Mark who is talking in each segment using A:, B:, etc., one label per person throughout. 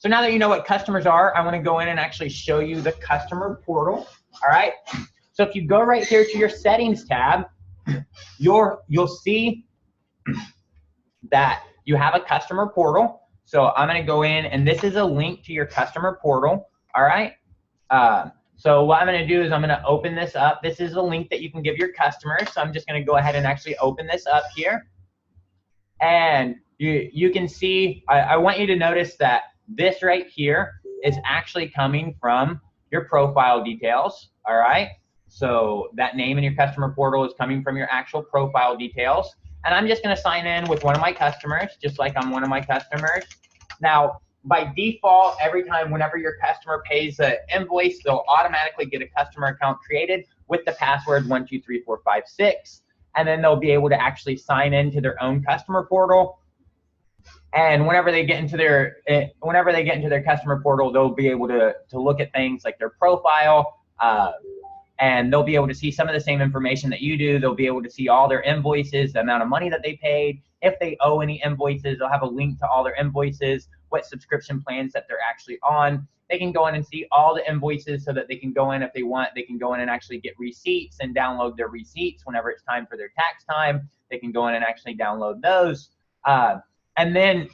A: So now that you know what customers are, I want to go in and actually show you the customer portal. All right. So if you go right here to your settings tab, you'll see that you have a customer portal. So I'm going to go in, and this is a link to your customer portal. All right. So what I'm going to do is I'm going to open this up. This is a link that you can give your customers. So I'm just going to go ahead and actually open this up here. And you can see, I want you to notice that this right here is actually coming from your profile details. All right. So that name in your customer portal is coming from your actual profile details. And I'm just going to sign in with one of my customers, just like I'm one of my customers. Now, by default, every time whenever your customer pays an invoice, they'll automatically get a customer account created with the password 123456. And then they'll be able to actually sign into their own customer portal. And whenever they get into their customer portal, they'll be able to look at things like their profile, and they'll be able to see some of the same information that you do. They'll be able to see all their invoices, the amount of money that they paid. If they owe any invoices, they'll have a link to all their invoices, what subscription plans that they're actually on. They can go in and see all the invoices so that they can go in, if they want, they can go in and actually get receipts and download their receipts whenever it's time for their tax time. They can go in and actually download those. And then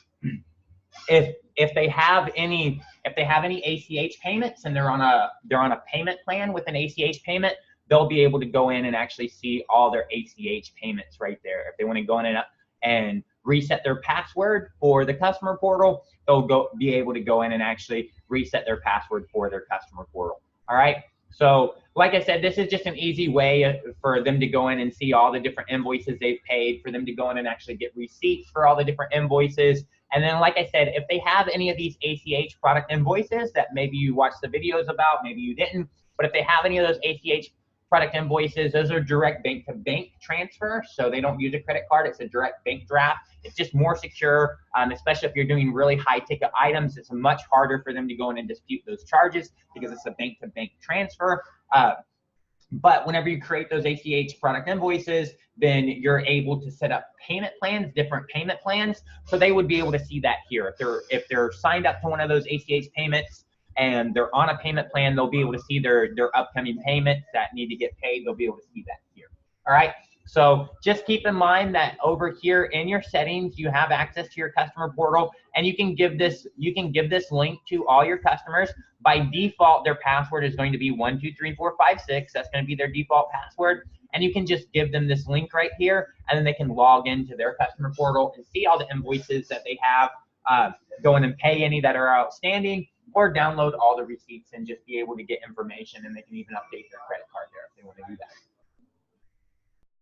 A: if they have any ACH payments and they're on a payment plan with an ACH payment, they'll be able to go in and actually see all their ACH payments right there. If they want to go in and reset their password for the customer portal, they'll be able to go in and actually reset their password for their customer portal. All right. So like I said, this is just an easy way for them to go in and see all the different invoices they've paid, for them to go in and actually get receipts for all the different invoices. And then, like I said, if they have any of these ACH product invoices that maybe you watched the videos about, maybe you didn't, but if they have any of those ACH product invoices, those are direct bank-to-bank transfers, so they don't use a credit card. It's a direct bank draft. It's just more secure, especially if you're doing really high-ticket items. It's much harder for them to go in and dispute those charges because it's a bank-to-bank transfer. But whenever you create those ACH product invoices, then you're able to set up payment plans, different payment plans. So they would be able to see that here. If they're signed up to one of those ACH payments and they're on a payment plan, they'll be able to see their upcoming payments that need to get paid. They'll be able to see that here. All right. So just keep in mind that over here in your settings, you have access to your customer portal, and you can give this link to all your customers. By default, their password is going to be 123456. That's going to be their default password. And you can just give them this link right here, and then they can log into their customer portal and see all the invoices that they have, go in and pay any that are outstanding, or download all the receipts and just be able to get information, and they can even update their credit card there.